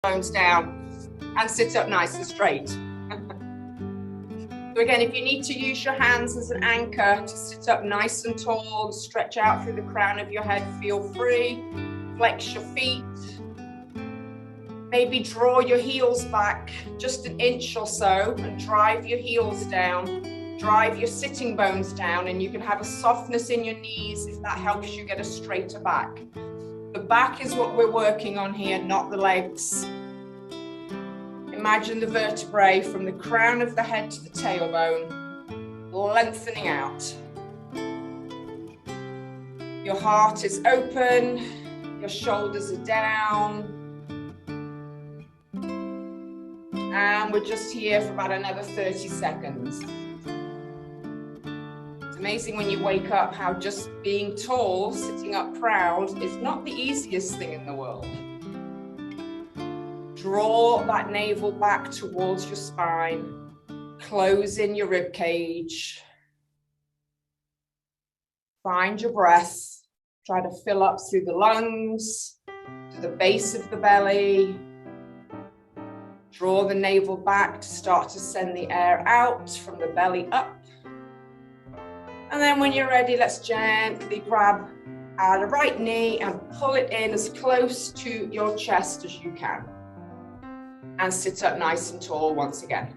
bones down and sit up nice and straight. So again, if you need to use your hands as an anchor to sit up nice and tall, stretch out through the crown of your head, feel free. Flex your feet. Maybe draw your heels back just an inch or so and drive your heels down. Drive your sitting bones down, and you can have a softness in your knees if that helps you get a straighter back. The back is what we're working on here, not the legs. Imagine the vertebrae from the crown of the head to the tailbone, lengthening out. Your heart is open, your shoulders are down. And we're just here for about another 30 seconds. It's amazing when you wake up how just being tall, sitting up proud, is not the easiest thing in the world. Draw that navel back towards your spine. Close in your rib cage. Find your breath. Try to fill up through the lungs, to the base of the belly. Draw the navel back to start to send the air out from the belly up. And then when you're ready, let's gently grab the right knee and pull it in as close to your chest as you can. And sit up nice and tall once again.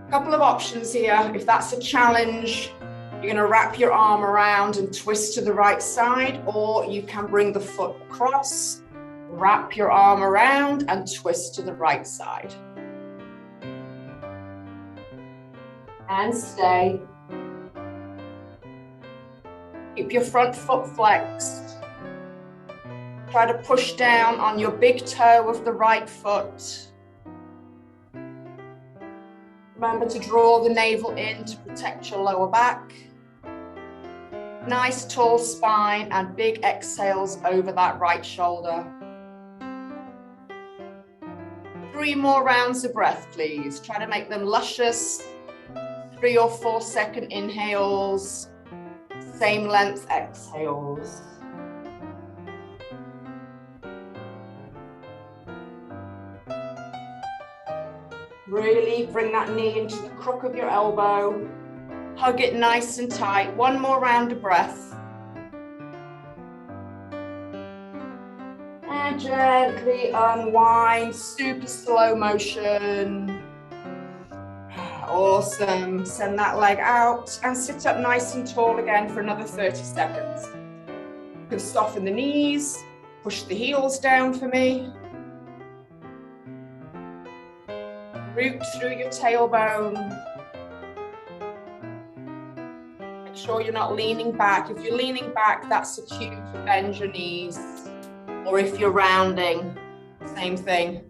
A couple of options here. If that's a challenge, you're going to wrap your arm around and twist to the right side, or you can bring the foot across, wrap your arm around and twist to the right side. And stay. Keep your front foot flexed. Try to push down on your big toe of the right foot. Remember to draw the navel in to protect your lower back. Nice tall spine and big exhales over that right shoulder. 3 more rounds of breath, please. Try to make them luscious. 3 or 4 second inhales. Same length exhales. Really bring that knee into the crook of your elbow. Hug it nice and tight. 1 more round of breath. And gently unwind, super slow motion. Awesome. Send that leg out and sit up nice and tall again for another 30 seconds. You can soften the knees, push the heels down for me. Root through your tailbone. Make sure you're not leaning back. If you're leaning back, that's a cue to bend your knees. Or if you're rounding, same thing.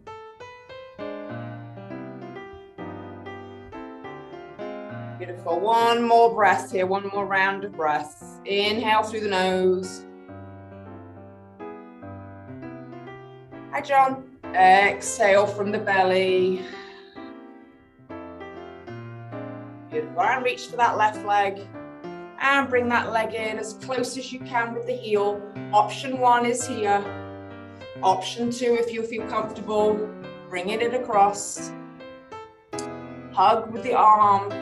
Beautiful. 1 more breath here, 1 more round of breath. Inhale through the nose. Hi, John. Exhale from the belly. Beautiful. And reach for that left leg. And bring that leg in as close as you can with the heel. Option 1 is here. Option 2, if you feel comfortable, bringing it across. Hug with the arm.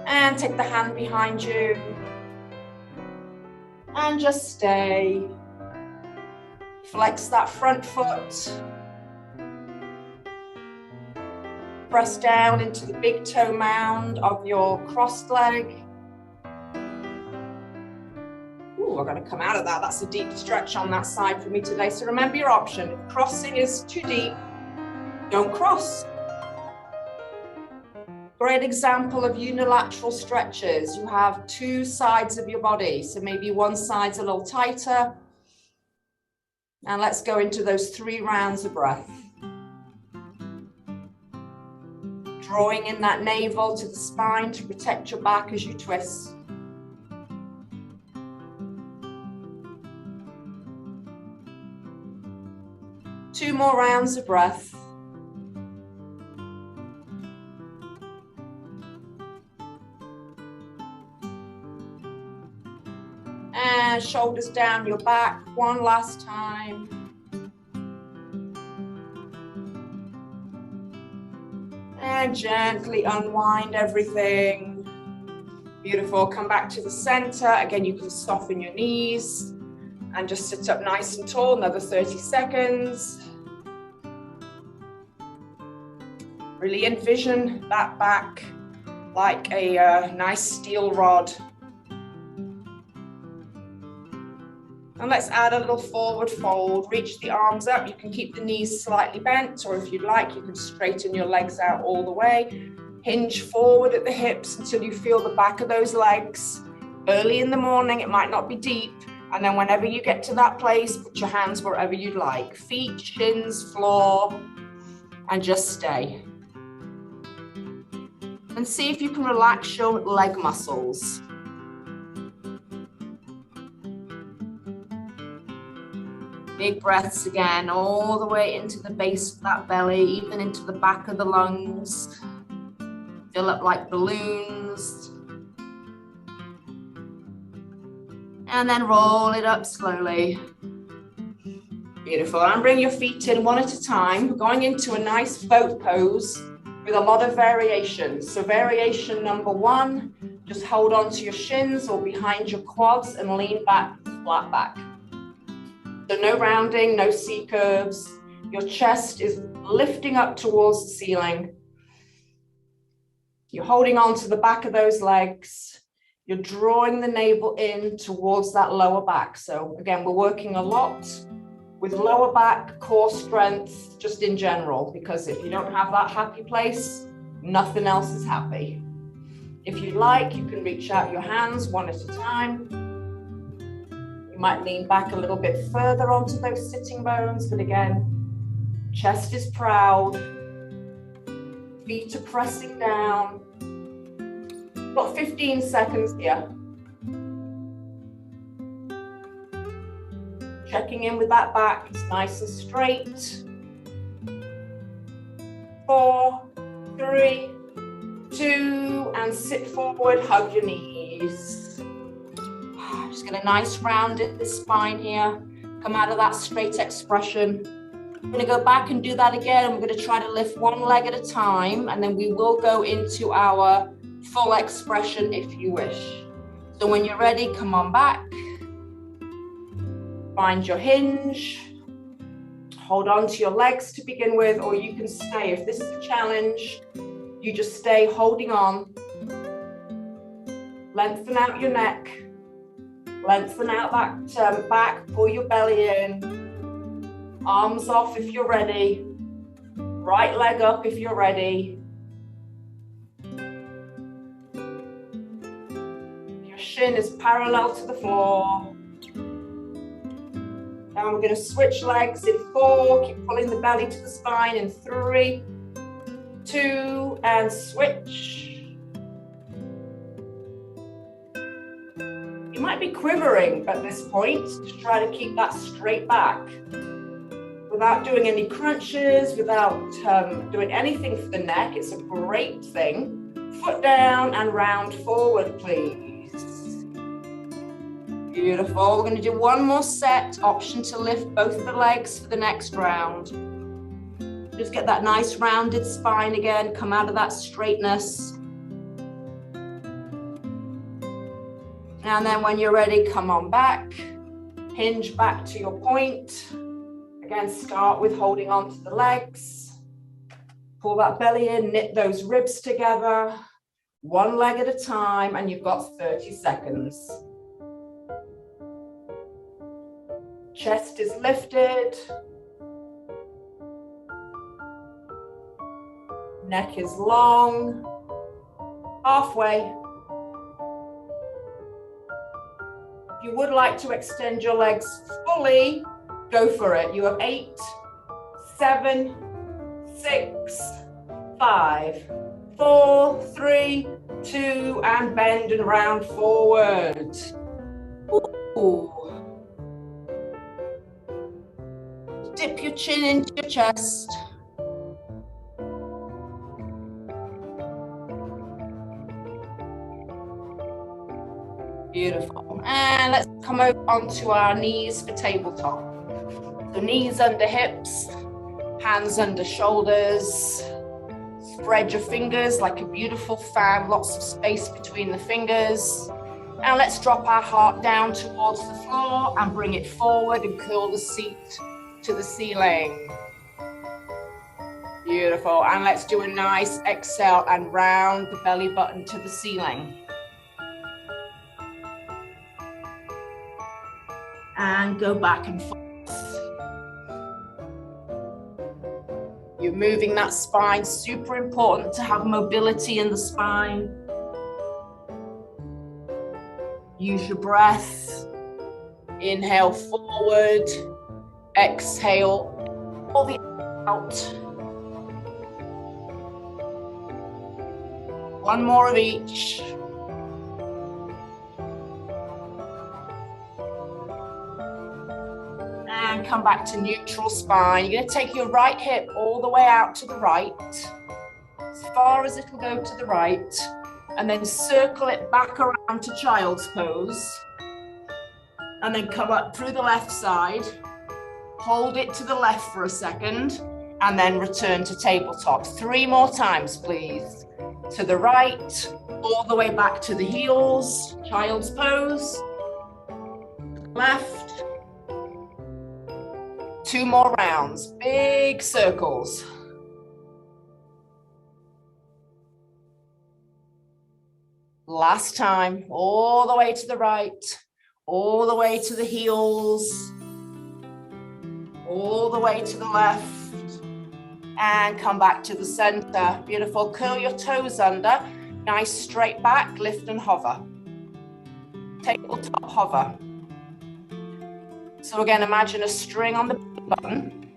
And take the hand behind you. And just stay. Flex that front foot. Press down into the big toe mound of your crossed leg. Ooh, I'm going to come out of that. That's a deep stretch on that side for me today. So remember your option. If crossing is too deep, don't cross. Great example of unilateral stretches. You have 2 sides of your body. So maybe one side's a little tighter. And let's go into those 3 rounds of breath. Drawing in that navel to the spine to protect your back as you twist. Two more rounds of breath. And shoulders down your back, one last time. And gently unwind everything. Beautiful. Come back to the center. Again, you can soften your knees and just sit up nice and tall. Another 30 seconds. Really envision that back like a nice steel rod. And let's add a little forward fold. Reach the arms up. You can keep the knees slightly bent, or if you'd like, you can straighten your legs out all the way. Hinge forward at the hips until you feel the back of those legs. Early in the morning, it might not be deep. And then whenever you get to that place, put your hands wherever you'd like. Feet, shins, floor, and just stay. And see if you can relax your leg muscles. Big breaths again, all the way into the base of that belly, even into the back of the lungs. Fill up like balloons. And then roll it up slowly. Beautiful. And bring your feet in one at a time, going into a nice boat pose with a lot of variation. So variation number one, just hold on to your shins or behind your quads and lean back, flat back. So no rounding, no C curves. Your chest is lifting up towards the ceiling. You're holding on to the back of those legs. You're drawing the navel in towards that lower back. So again, we're working a lot with lower back, core strength, just in general, because if you don't have that happy place, nothing else is happy. If you like, you can reach out your hands one at a time. You might lean back a little bit further onto those sitting bones, but again, chest is proud, feet are pressing down. Got 15 seconds here. Checking in with that back, it's nice and straight. 4, 3, 2, and sit forward, hug your knees. Just get a nice rounded spine here. Come out of that straight expression. I'm gonna go back and do that again. I'm gonna try to lift one leg at a time, and then we will go into our full expression if you wish. So when you're ready, come on back. Find your hinge. Hold on to your legs to begin with, or you can stay. If this is a challenge, you just stay holding on. Lengthen out your neck. Lengthen out that back, pull your belly in. Arms off if you're ready. Right leg up if you're ready. Your shin is parallel to the floor. Now we're going to switch legs in 4. Keep pulling the belly to the spine in 3, 2, and switch. You might be quivering at this point to try to keep that straight back without doing any crunches, without doing anything for the neck. It's a great thing. Foot down and round forward, please. Beautiful. We're going to do one more set. Option to lift both of the legs for the next round. Just get that nice rounded spine again. Come out of that straightness. And then when you're ready, come on back. Hinge back to your point. Again, start with holding on to the legs. Pull that belly in, knit those ribs together. One leg at a time, and you've got 30 seconds. Chest is lifted. Neck is long. Halfway. If you would like to extend your legs fully, go for it. You have 8, 7, 6, 5, 4, 3, 2, and bend and round forward. Ooh. Dip your chin into your chest. Beautiful. And let's come over onto our knees for tabletop. So knees under hips, hands under shoulders. Spread your fingers like a beautiful fan, lots of space between the fingers. And let's drop our heart down towards the floor and bring it forward and curl the seat to the ceiling. Beautiful. And let's do a nice exhale and round the belly button to the ceiling. And go back and forth. You're moving that spine, super important to have mobility in the spine. Use your breath. Inhale forward, exhale all the way out. One more of each. And come back to neutral spine. You're going to take your right hip all the way out to the right, as far as it'll go to the right, and then circle it back around to child's pose. And then come up through the left side, hold it to the left for a second, and then return to tabletop. 3 more times, please. To the right, all the way back to the heels, child's pose. Left. 2 more rounds, big circles. Last time, all the way to the right, all the way to the heels, all the way to the left, and come back to the center. Beautiful. Curl your toes under, nice straight back, lift and hover. Tabletop hover. So again, imagine a string on the button,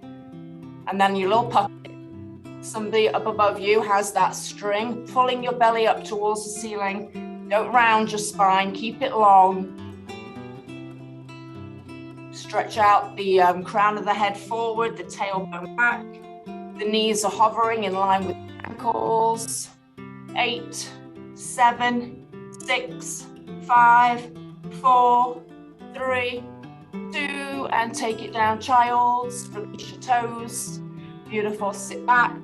and then your little puppet, somebody up above you has that string, pulling your belly up towards the ceiling. Don't round your spine, keep it long. Stretch out the crown of the head forward, the tailbone back. The knees are hovering in line with the ankles. 8, 7, 6, 5, 4, 3, 2, and take it down, child's. Release your toes. Beautiful. Sit back.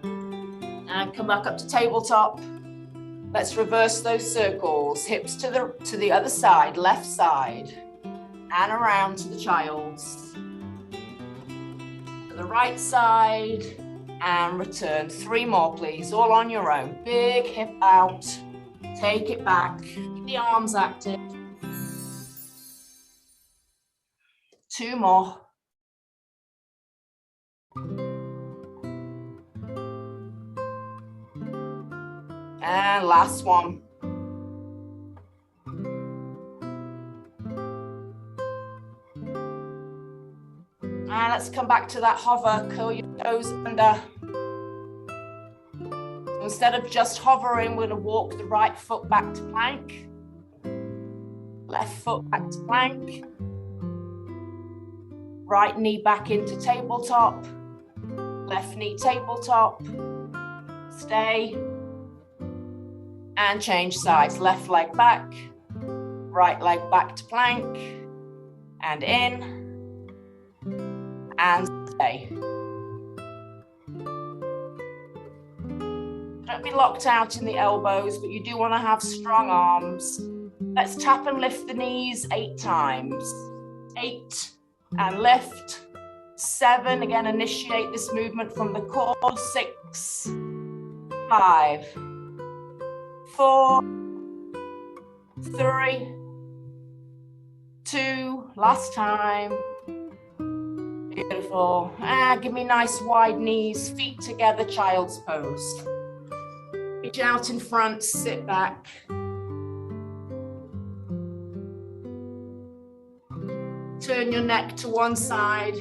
And come back up to tabletop. Let's reverse those circles. Hips to the other side, left side, and around to the child's. To the right side, and return. 3 more, please, all on your own. Big hip out. Take it back. Keep the arms active. 2 more. And last one. And let's come back to that hover. Curl your toes under. So instead of just hovering, we're going to walk the right foot back to plank. Left foot back to plank. Right knee back into tabletop. Left knee tabletop. Stay. And change sides. Left leg back. Right leg back to plank. And in. And stay. Don't be locked out in the elbows, but you do want to have strong arms. Let's tap and lift the knees 8 times. 8, and lift. 7, again, initiate this movement from the core. 6, 5, 4, 3, 2, last time. Beautiful. Give me nice wide knees, feet together, child's pose. Reach out in front, sit back. Turn your neck to one side.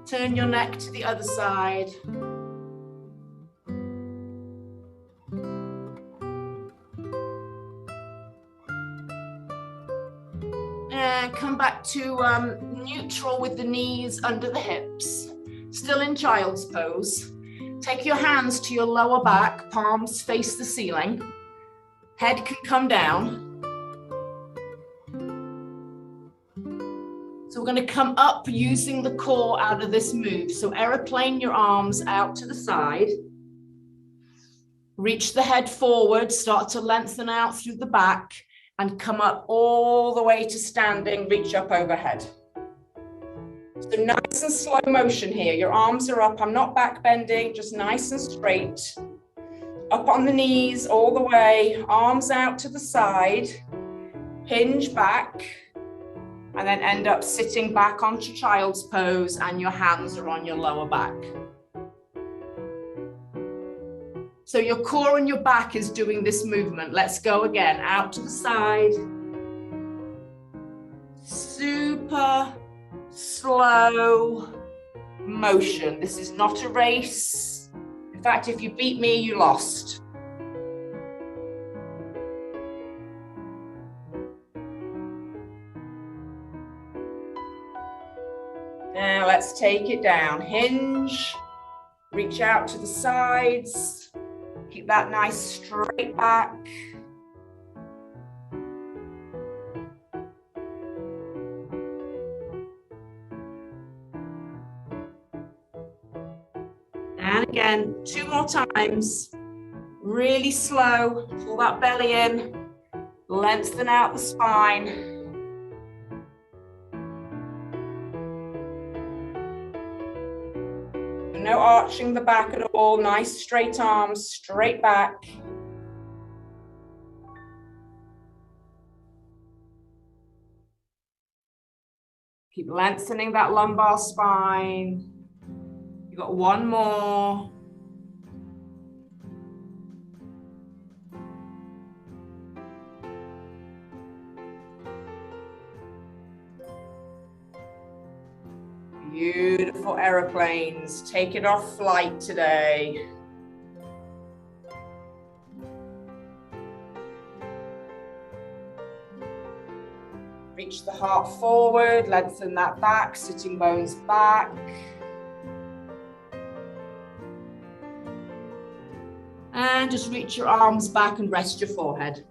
Turn your neck to the other side. And come back to neutral with the knees under the hips. Still in child's pose. Take your hands to your lower back, palms face the ceiling. Head can come down. we're going to come up using the core out of this move. So aeroplane your arms out to the side. Reach the head forward, start to lengthen out through the back and come up all the way to standing, reach up overhead. So nice and slow motion here. Your arms are up. I'm not back bending, just nice and straight. Up on the knees all the way, arms out to the side, hinge back, and then end up sitting back onto child's pose and your hands are on your lower back. So your core and your back is doing this movement. Let's go again, out to the side. Super slow motion. This is not a race. In fact, if you beat me, you lost. Now let's take it down. Hinge, reach out to the sides. Keep that nice straight back. And again, 2 more times. Really slow. Pull that belly in. Lengthen out the spine. No arching the back at all. Nice straight arms, straight back. Keep lengthening that lumbar spine. You've got 1 more. Beautiful aeroplanes. Take it off flight today. Reach the heart forward, lengthen that back, sitting bones back. And just reach your arms back and rest your forehead.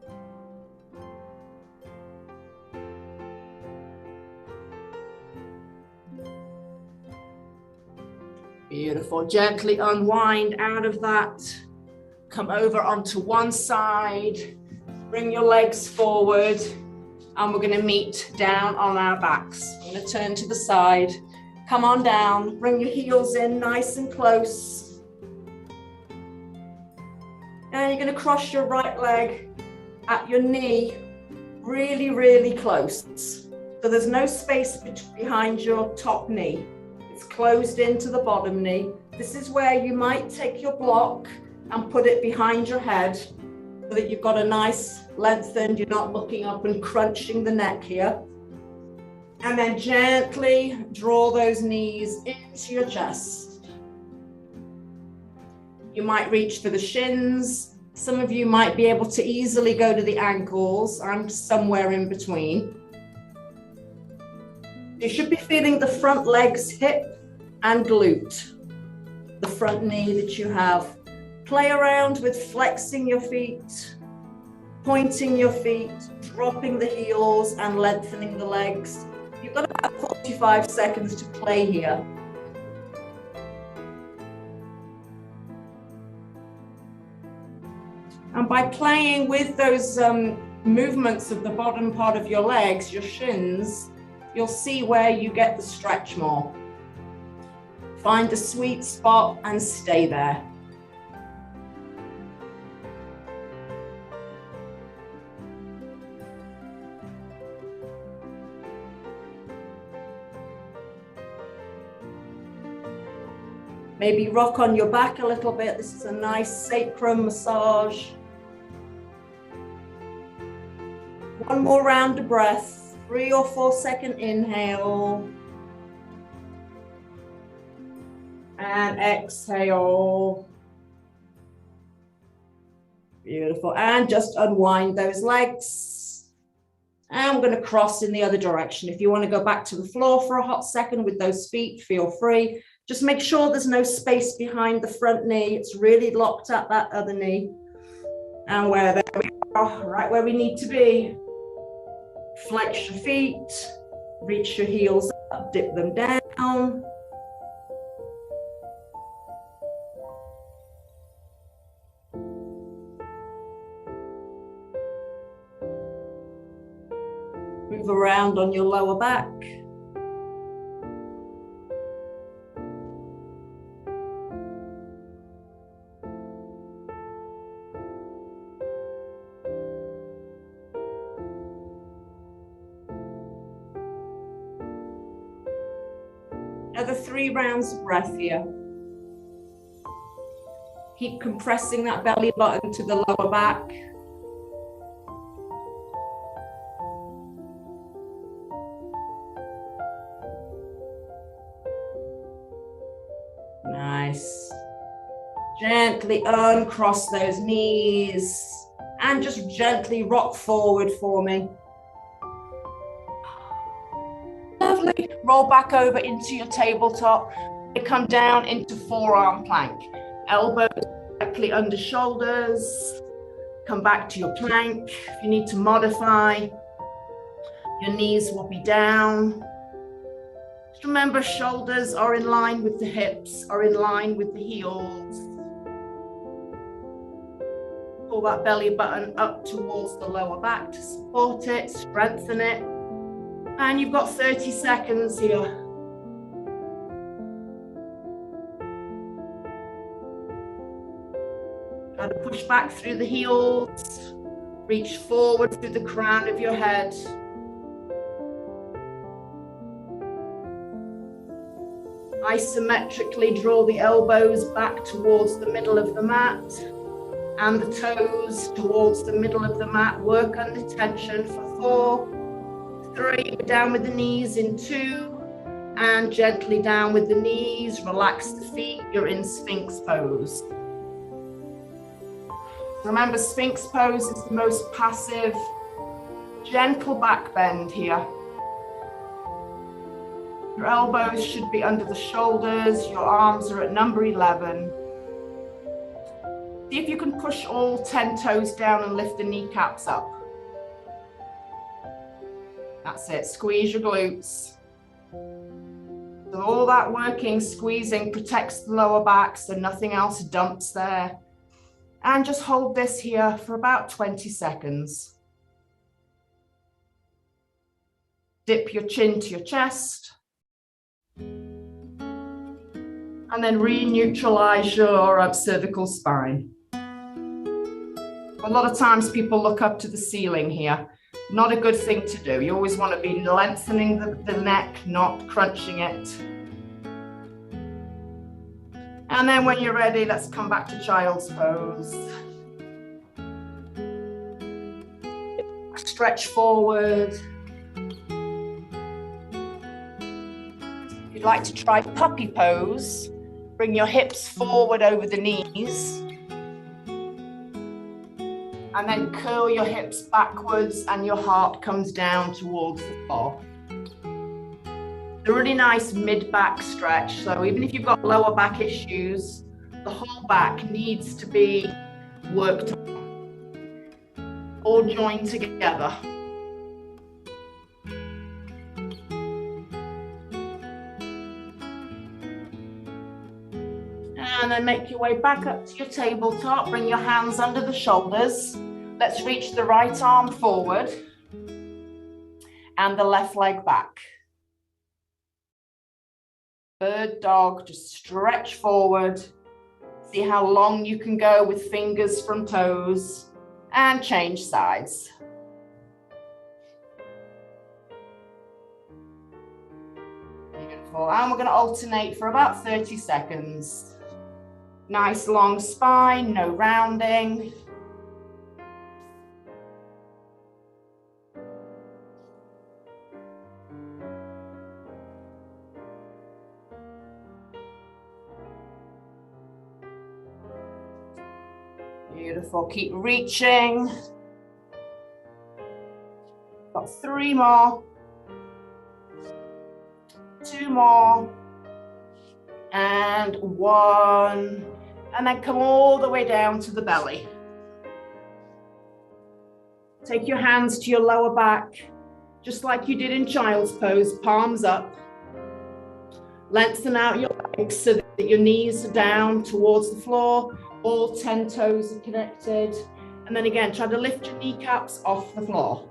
Beautiful. Gently unwind out of that. Come over onto one side. Bring your legs forward. And we're going to meet down on our backs. I'm going to turn to the side. Come on down. Bring your heels in nice and close. And you're going to cross your right leg at your knee really, really close. So there's no space behind your top knee. It's closed into the bottom knee. This is where you might take your block and put it behind your head so that you've got a nice lengthened, you're not looking up and crunching the neck here. And then gently draw those knees into your chest. You might reach for the shins. Some of you might be able to easily go to the ankles. I'm somewhere in between. You should be feeling the front legs, hip and glute, the front knee that you have. Play around with flexing your feet, pointing your feet, dropping the heels and lengthening the legs. You've got about 45 seconds to play here. And by playing with those movements of the bottom part of your legs, your shins, you'll see where you get the stretch more. Find the sweet spot and stay there. Maybe rock on your back a little bit. This is a nice sacrum massage. One more round of breath. 3 or 4 second inhale. And exhale. Beautiful. And just unwind those legs. And we're going to cross in the other direction. If you want to go back to the floor for a hot second with those feet, feel free. Just make sure there's no space behind the front knee. It's really locked at that other knee. And there we are, right where we need to be. Flex your feet, reach your heels up, dip them down. Move around on your lower back. Another 3 rounds of breath here. Keep compressing that belly button to the lower back. Nice. Gently uncross those knees and just gently rock forward for me. Lovely. Roll back over into your tabletop. Come down into forearm plank. Elbows directly under shoulders. Come back to your plank. If you need to modify, your knees will be down. Just remember, shoulders are in line with the hips, are in line with the heels. Pull that belly button up towards the lower back to support it, strengthen it. And you've got 30 seconds here. Try to push back through the heels. Reach forward through the crown of your head. Isometrically draw the elbows back towards the middle of the mat and the toes towards the middle of the mat. Work under tension for 4, 3, down with the knees in 2, and gently down with the knees. Relax the feet. You're in Sphinx pose. Remember, Sphinx pose is the most passive, gentle back bend here. Your elbows should be under the shoulders. Your arms are at number 11. See if you can push all 10 toes down and lift the kneecaps up. That's it. Squeeze your glutes. So all that working, squeezing protects the lower back so nothing else dumps there. And just hold this here for about 20 seconds. Dip your chin to your chest. And then re-neutralize your cervical spine. A lot of times people look up to the ceiling here. Not a good thing to do. You always want to be lengthening the neck, not crunching it. And then when you're ready, let's come back to child's pose. Stretch forward. If you'd like to try puppy pose, bring your hips forward over the knees. And then curl your hips backwards and your heart comes down towards the floor. It's a really nice mid-back stretch. So even if you've got lower back issues, the whole back needs to be worked on. All joined together. And then make your way back up to your tabletop. Bring your hands under the shoulders. Let's reach the right arm forward and the left leg back. Bird dog, just stretch forward. See how long you can go with fingers from toes and change sides. Beautiful. And we're going to alternate for about 30 seconds. Nice long spine, no rounding. Beautiful, keep reaching. Got 3 more. 2 more. And 1. And then come all the way down to the belly. Take your hands to your lower back, just like you did in child's pose, palms up. Lengthen out your legs so that your knees are down towards the floor. All 10 toes are connected. And then again, try to lift your kneecaps off the floor.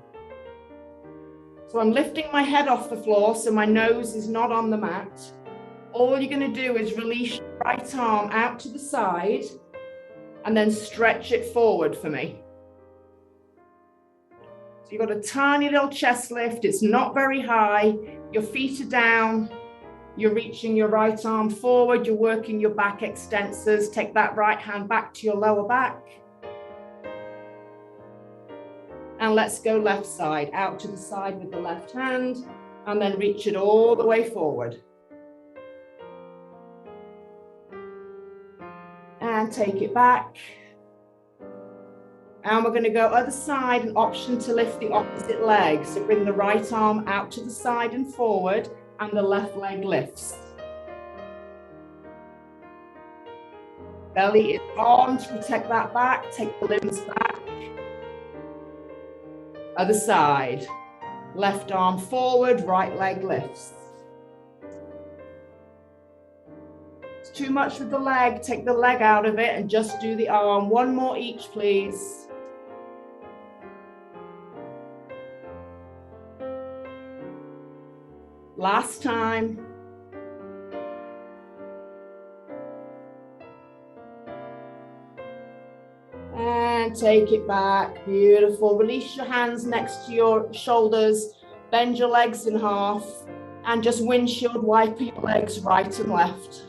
So I'm lifting my head off the floor so my nose is not on the mat. All you're going to do is release your right arm out to the side and then stretch it forward for me. So you've got a tiny little chest lift. It's not very high. Your feet are down. You're reaching your right arm forward. You're working your back extensors. Take that right hand back to your lower back. And let's go left side, out to the side with the left hand, and then reach it all the way forward. And take it back. And we're going to go other side, an option to lift the opposite leg. So bring the right arm out to the side and forward, and the left leg lifts. Belly is on to protect that back, take the limbs back. Other side, left arm forward, right leg lifts. It's too much with the leg, take the leg out of it and just do the arm. One more each, please. Last time. And take it back, beautiful. Release your hands next to your shoulders, bend your legs in half, and just windshield wipe your legs right and left.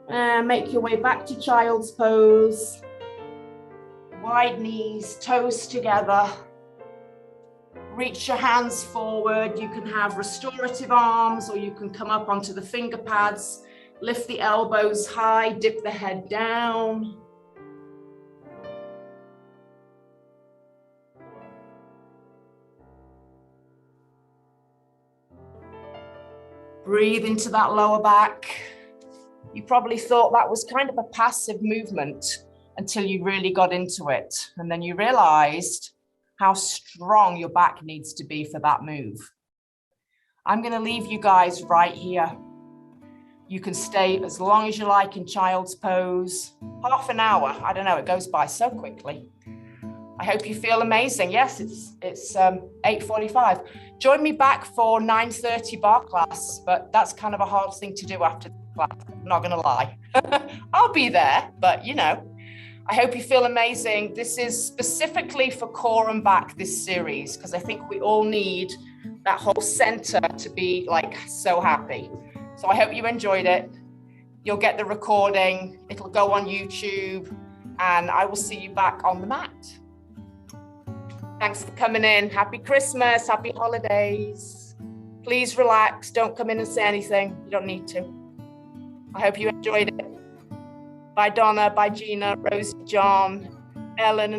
And make your way back to child's pose. Wide knees, toes together. Reach your hands forward. You can have restorative arms, or you can come up onto the finger pads. Lift the elbows high, dip the head down. Breathe into that lower back. You probably thought that was kind of a passive movement until you really got into it. And then you realized how strong your back needs to be for that move. I'm going to leave you guys right here. You can stay as long as you like in child's pose. Half an hour, I don't know, it goes by so quickly. I hope you feel amazing. Yes, it's 8:45. Join me back for 9:30 bar class, but that's kind of a hard thing to do after the class, I'm not going to lie. I'll be there, but you know. I hope you feel amazing. This is specifically for core and back, this series, because I think we all need that whole center to be like so happy. So I hope you enjoyed it. You'll get the recording. It'll go on YouTube, and I will see you back on the mat. Thanks for coming in. Happy Christmas, happy holidays. Please relax. Don't come in and say anything. You don't need to. I hope you enjoyed it. Bye, Donna. Bye, Gina, Rosie, John, Ellen, and